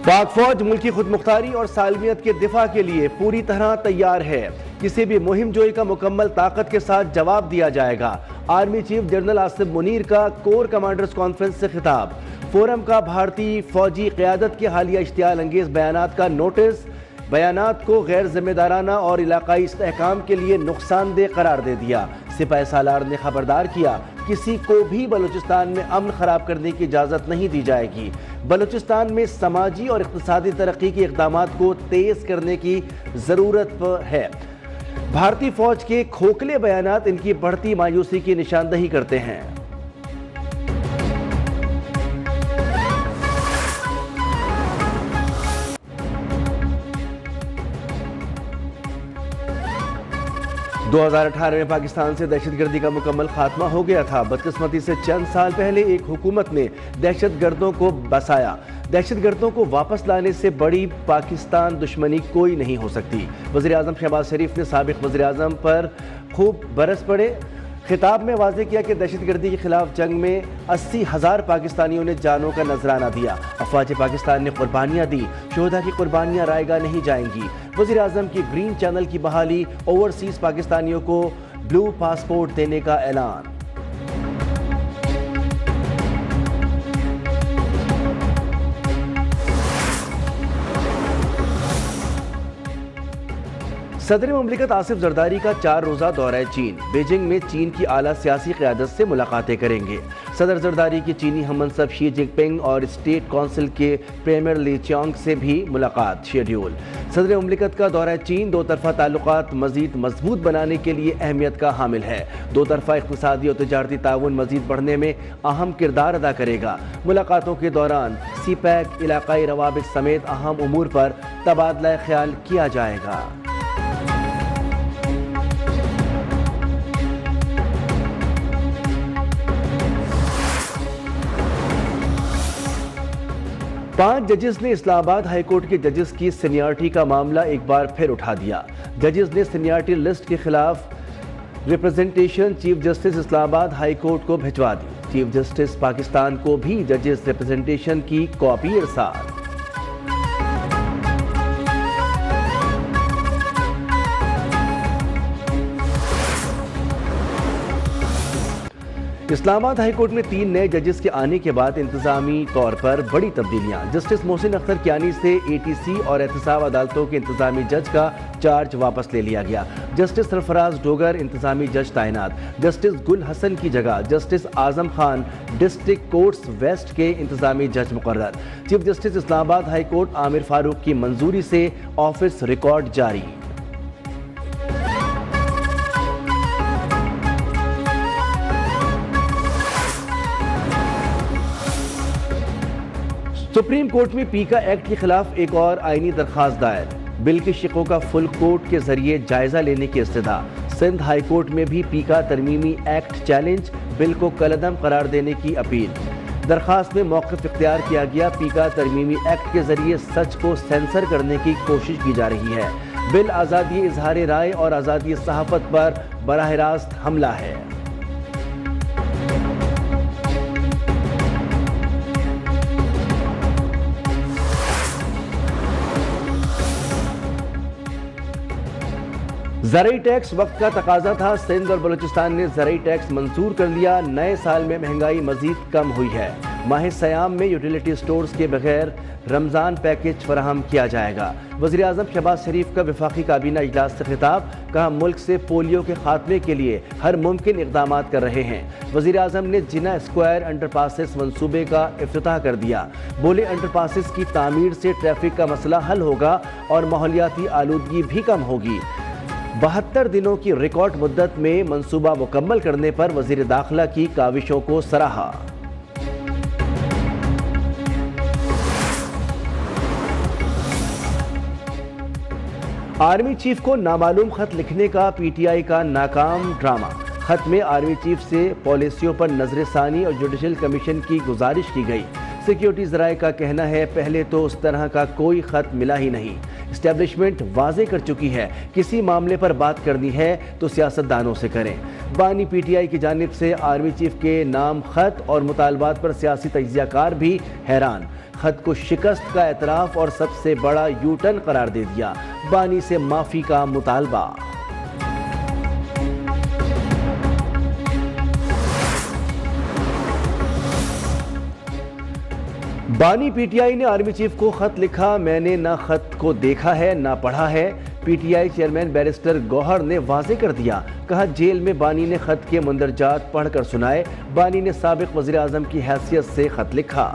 پاک فوج ملکی خود مختاری اور سالمیت کے دفاع کے لیے پوری طرح تیار ہے۔ کسی بھی مہم جوئی کا مکمل طاقت کے ساتھ جواب دیا جائے گا۔ Army chief general Asif Munir کا کور کمانڈرز کانفرنس سے خطاب۔ فورم کا بھارتی فوجی قیادت کے حالیہ اشتعال انگیز بیانات کا نوٹس، بیانات کو غیر ذمہ دارانہ اور علاقائی استحکام کے لیے نقصان دہ قرار دے دیا۔ سپاہی سالار نے خبردار کیا، کسی کو بھی بلوچستان میں امن خراب کرنے کی اجازت نہیں دی جائے گی۔ بلوچستان میں سماجی اور اقتصادی ترقی کے اقدامات کو تیز کرنے کی ضرورت ہے۔ بھارتی فوج کے کھوکھلے بیانات ان کی بڑھتی مایوسی کی نشاندہی کرتے ہیں۔ دو ہزار 18 میں پاکستان سے دہشت گردی کا مکمل خاتمہ ہو گیا تھا۔ بدقسمتی سے چند سال پہلے ایک حکومت نے دہشت گردوں کو بسایا۔ دہشت گردوں کو واپس لانے سے بڑی پاکستان دشمنی کوئی نہیں ہو سکتی۔ وزیر اعظم شہباز شریف نے سابق وزیر اعظم پر خوب برس پڑے۔ خطاب میں واضح کیا کہ دہشت گردی کے خلاف جنگ میں 80,000 پاکستانیوں نے جانوں کا نذرانہ دیا۔ افواج پاکستان نے قربانیاں دی، شہداء کی قربانیاں رائے گاہ نہیں جائیں گی۔ وزیر اعظم کی گرین چینل کی بحالی، اوورسیز پاکستانیوں کو بلو پاسپورٹ دینے کا اعلان۔ صدر مملکت آصف زرداری کا 4 روزہ دورہ چین۔ بیجنگ میں چین کی اعلیٰ سیاسی قیادت سے ملاقاتیں کریں گے۔ صدر زرداری کی چینی ہم منصب شی جن پنگ اور اسٹیٹ کونسل کے پریمیئر لی چانگ سے بھی ملاقات شیڈیول۔ صدر مملکت کا دورہ چین دو طرفہ تعلقات مزید مضبوط بنانے کے لیے اہمیت کا حامل ہے۔ دو طرفہ اقتصادی اور تجارتی تعاون مزید بڑھنے میں اہم کردار ادا کرے گا۔ ملاقاتوں کے دوران سی پیک، علاقائی روابط سمیت اہم امور پر تبادلہ خیال کیا جائے گا۔ 5 ججز نے اسلام آباد ہائی کورٹ کے ججز کی سینیارٹی کا معاملہ ایک بار پھر اٹھا دیا۔ ججز نے سینیارٹی لسٹ کے خلاف ریپرزنٹیشن چیف جسٹس اسلام آباد ہائی کورٹ کو بھجوا دی۔ چیف جسٹس پاکستان کو بھی ججز ریپرزنٹیشن کی کاپی ارسال۔ اسلام آباد ہائی کورٹ میں 3 نئے ججز کے آنے کے بعد انتظامی طور پر بڑی تبدیلیاں۔ جسٹس محسن اختر کیانی سے ATC اور احتساب عدالتوں کے انتظامی جج کا چارج واپس لے لیا گیا۔ جسٹس سرفراز ڈوگر انتظامی جج تعینات۔ جسٹس گل حسن کی جگہ justice Azam Khan district courts waste کے انتظامی جج مقرر۔ چیف جسٹس اسلام آباد ہائی کورٹ عامر فاروق کی منظوری سے آفس ریکارڈ جاری۔ سپریم کورٹ میں پیکا ایکٹ کے خلاف ایک اور آئینی درخواست دائر۔ بل کے شقوں کا فل کورٹ کے ذریعے جائزہ لینے کی استدعا۔ سندھ ہائی کورٹ میں بھی پیکا ترمیمی ایکٹ چیلنج، بل کو کالعدم قرار دینے کی اپیل۔ درخواست میں موقف اختیار کیا گیا۔ پیکا ترمیمی ایکٹ کے ذریعے سچ کو سینسر کرنے کی کوشش کی جا رہی ہے۔ بل آزادی اظہار رائے اور آزادی صحافت پر براہ راست حملہ ہے۔ زرعی ٹیکس وقت کا تقاضا تھا۔ سندھ اور بلوچستان نے زرعی ٹیکس منظور کر لیا۔ نئے سال میں مہنگائی مزید کم ہوئی ہے۔ ماہ سیام میں یوٹیلیٹی سٹورز کے بغیر رمضان پیکج فراہم کیا جائے گا۔ وزیر اعظم شہباز شریف کا وفاقی کابینہ اجلاس سے خطاب، کہا ملک سے پولیو کے خاتمے کے لیے ہر ممکن اقدامات کر رہے ہیں۔ وزیر اعظم نے جناح اسکوائر انڈر پاسز منصوبے کا افتتاح کر دیا۔ بولے انڈر پاسز کی تعمیر سے ٹریفک کا مسئلہ حل ہوگا اور ماحولیاتی آلودگی بھی کم ہوگی۔ 72 دنوں کی ریکارڈ مدت میں منصوبہ مکمل کرنے پر وزیر داخلہ کی کاوشوں کو سراہا۔ آرمی چیف کو نامعلوم خط لکھنے کا PTI کا ناکام ڈرامہ۔ خط میں آرمی چیف سے پالیسیوں پر نظر ثانی اور جوڈیشل کمیشن کی گزارش کی گئی۔ سیکیورٹی ذرائع کا کہنا ہے پہلے تو اس طرح کا کوئی خط ملا ہی نہیں۔ اسٹیبلشمنٹ واضح کر چکی ہے، کسی معاملے پر بات کرنی ہے تو سیاستدانوں سے کریں۔ بانی پی ٹی آئی کی جانب سے آرمی چیف کے نام خط اور مطالبات پر سیاسی تجزیہ کار بھی حیران، خط کو شکست کا اعتراف اور سب سے بڑا یو ٹرن قرار دے دیا، بانی سے معافی کا مطالبہ۔ بانی پی ٹی آئی نے آرمی چیف کو خط لکھا، میں نے نہ خط کو دیکھا ہے نہ پڑھا ہے۔ P T I chairman barrister Gohar نے واضح کر دیا، کہا جیل میں بانی نے خط کے مندرجات پڑھ کر سنائے، بانی نے سابق وزیر اعظم کی حیثیت سے خط لکھا۔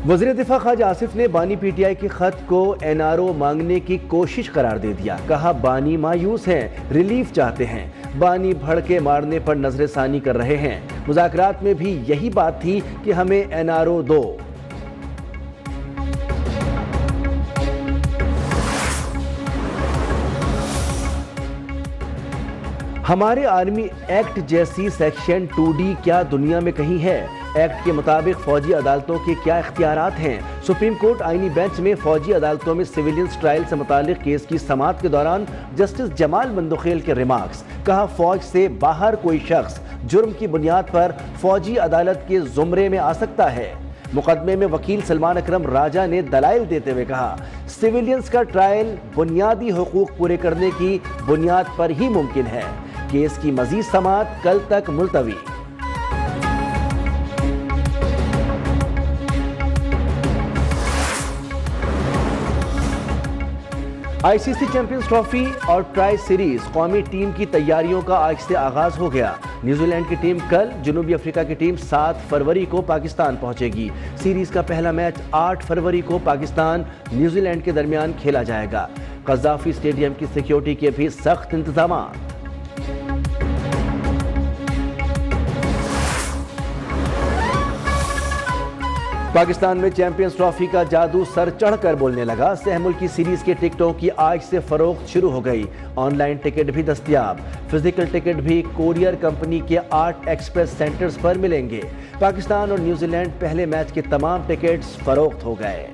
وزیر دفاع خواجہ آصف نے بانی پی ٹی آئی کے خط کو این آر او مانگنے کی کوشش قرار دے دیا، کہا بانی مایوس ہیں، ریلیف چاہتے ہیں، بانی بھڑکے مارنے پر نظر ثانی کر رہے ہیں، مذاکرات میں بھی یہی بات تھی کہ ہمیں این آر او دو۔ ہمارے آرمی ایکٹ جیسی سیکشن 2D کیا دنیا میں کہیں ہے؟ ایکٹ کے مطابق فوجی عدالتوں کے کیا اختیارات ہیں؟ سپریم کورٹ آئینی بینچ میں فوجی عدالتوں میں سویلینز ٹرائل سے متعلق کیس کی سماعت کے دوران جسٹس جمال بندوخیل کے ریمارکس، کہا فوج سے باہر کوئی شخص جرم کی بنیاد پر فوجی عدالت کے زمرے میں آ سکتا ہے۔ مقدمے میں وکیل سلمان اکرم راجہ نے دلائل دیتے ہوئے کہا سویلینز کا ٹرائل بنیادی حقوق پورے کرنے کی بنیاد پر ہی ممکن ہے۔ کیس کی مزید سماعت کل تک ملتوی۔ آئی سی سی چیمپئنز ٹرافی اور ٹرائی سیریز قومی ٹیم کی تیاریوں کا آج سے آغاز ہو گیا۔ نیوزی لینڈ کی ٹیم کل، جنوبی افریقہ کی ٹیم 7 فروری کو پاکستان پہنچے گی۔ سیریز کا پہلا میچ 8 فروری کو پاکستان نیوزی لینڈ کے درمیان کھیلا جائے گا۔ قذافی اسٹیڈیم کی سیکیورٹی کے بھی سخت انتظامات۔ پاکستان میں چیمپئنز ٹرافی کا جادو سر چڑھ کر بولنے لگا، سہ ملکی سیریز کی ٹکٹوں کی آج سے فروخت شروع ہو گئی، آن لائن ٹکٹ بھی دستیاب، فزیکل ٹکٹ بھی کوریئر کمپنی کے 8 ایکسپریس سینٹرز پر ملیں گے۔ پاکستان اور نیوزی لینڈ پہلے میچ کے تمام ٹکٹس فروخت ہو گئے۔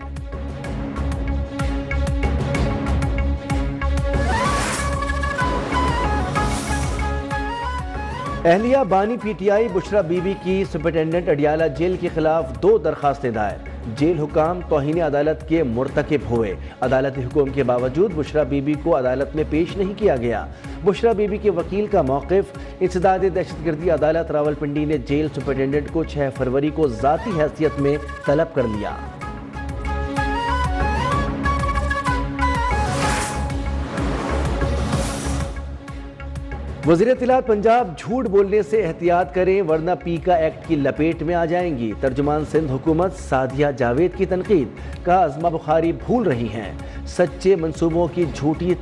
اہلیہ بانی پی T I Bushra Bibi کی سپرنٹینڈنٹ اڈیالہ جیل کے خلاف 2 درخواستیں دائر، جیل حکام توہین عدالت کے مرتکب ہوئے، عدالتی حکم کے باوجود بشرا بی بی کو عدالت میں پیش نہیں کیا گیا۔ بشرا بی بی کے وکیل کا موقف، انسداد دہشت گردی عدالت راولپنڈی نے جیل سپرنٹینڈنٹ کو 6 فروری کو ذاتی حیثیت میں طلب کر لیا۔ وزیر اطلاعات پنجاب جھوٹ بولنے سے احتیاط کریں ورنہ پیکا ایکٹ کی لپیٹ میں آ جائیں گی، ترجمان سندھ حکومت سعدیہ جاوید کی تنقید، کہا عظمہ بخاری بھول رہی ہیں، سچے منصوبوں کی جھوٹی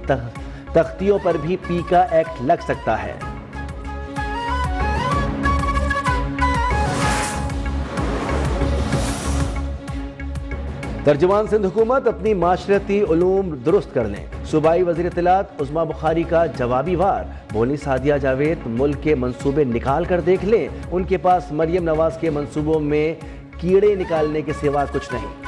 تختیوں پر بھی پیکا ایکٹ لگ سکتا ہے۔ ترجمان سندھ حکومت اپنی معاشرتی علوم درست کر لیں، صوبائی وزیر اطلاعات عظمہ بخاری کا جوابی وار، بولی سعدیہ جاوید ملک کے منصوبے نکال کر دیکھ لیں، ان کے پاس مریم نواز کے منصوبوں میں کیڑے نکالنے کے سوا کچھ نہیں۔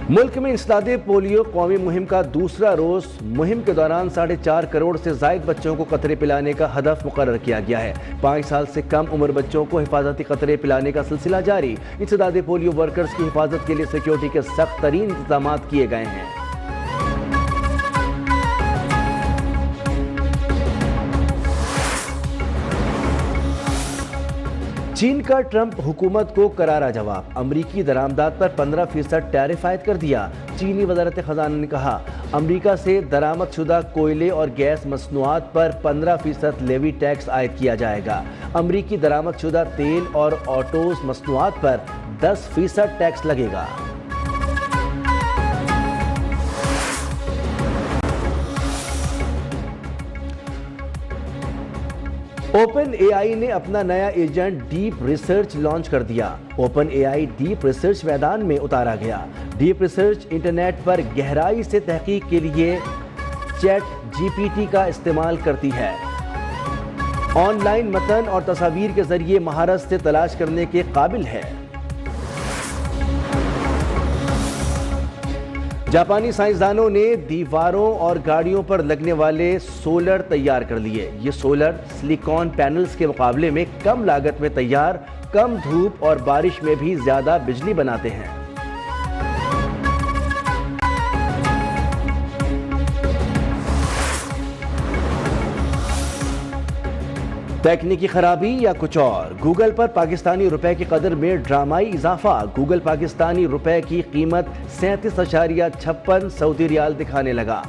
ملک میں انسداد پولیو قومی مہم کا دوسرا روز، مہم کے دوران 4.5 کروڑ سے زائد بچوں کو قطرے پلانے کا ہدف مقرر کیا گیا ہے۔ 5 سال سے کم عمر بچوں کو حفاظتی قطرے پلانے کا سلسلہ جاری، انسداد پولیو ورکرز کی حفاظت کے لیے سیکیورٹی کے سخت ترین انتظامات کیے گئے ہیں۔ چین کا ٹرمپ حکومت کو کرارا جواب، امریکی درآمدات پر 15% ٹیرف عائد کر دیا۔ چینی وزارت خزانہ نے کہا امریکہ سے درآمد شدہ کوئلے اور گیس مصنوعات پر 15% لیوی ٹیکس عائد کیا جائے گا۔ امریکی درآمد شدہ تیل اور آٹوز مصنوعات پر 10% ٹیکس لگے گا۔ اوپن اے آئی نے اپنا نیا ایجنٹ ڈیپ ریسرچ لانچ کر دیا۔ اوپن اے آئی ڈیپ ریسرچ میدان میں اتارا گیا۔ ڈیپ ریسرچ انٹرنیٹ پر گہرائی سے تحقیق کے لیے چیٹ جی پی ٹی کا استعمال کرتی ہے۔ آن لائن متن اور تصاویر کے ذریعے مہارت سے تلاش کرنے کے قابل ہے۔ جاپانی سائنسدانوں نے دیواروں اور گاڑیوں پر لگنے والے سولر تیار کر لیے۔ یہ سولر سلیکون پینلز کے مقابلے میں کم لاگت میں تیار، کم دھوپ اور بارش میں بھی زیادہ بجلی بناتے ہیں۔ تکنیکی خرابی یا کچھ اور؟ گوگل پر پاکستانی روپے کی قدر میں ڈرامائی اضافہ۔ گوگل پاکستانی روپے کی قیمت 37.56 سعودی ریال دکھانے لگا۔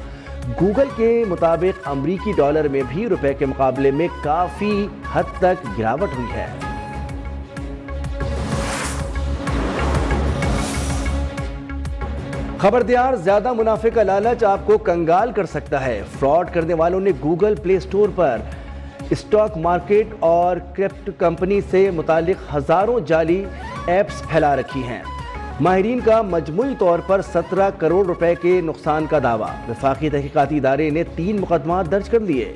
گوگل کے مطابق امریکی ڈالر میں بھی روپے کے مقابلے میں کافی حد تک گراوٹ ہوئی ہے۔ خبردار، زیادہ منافع کا لالچ آپ کو کنگال کر سکتا ہے۔ فراڈ کرنے والوں نے گوگل پلے اسٹور پر اسٹاک مارکیٹ اور کرپٹو کمپنی سے متعلق ہزاروں جعلی ایپس پھیلا رکھی ہیں۔ ماہرین کا مجموعی طور پر 17 کروڑ روپے کے نقصان کا دعویٰ۔ وفاقی تحقیقاتی ادارے نے 3 مقدمات درج کر لیے۔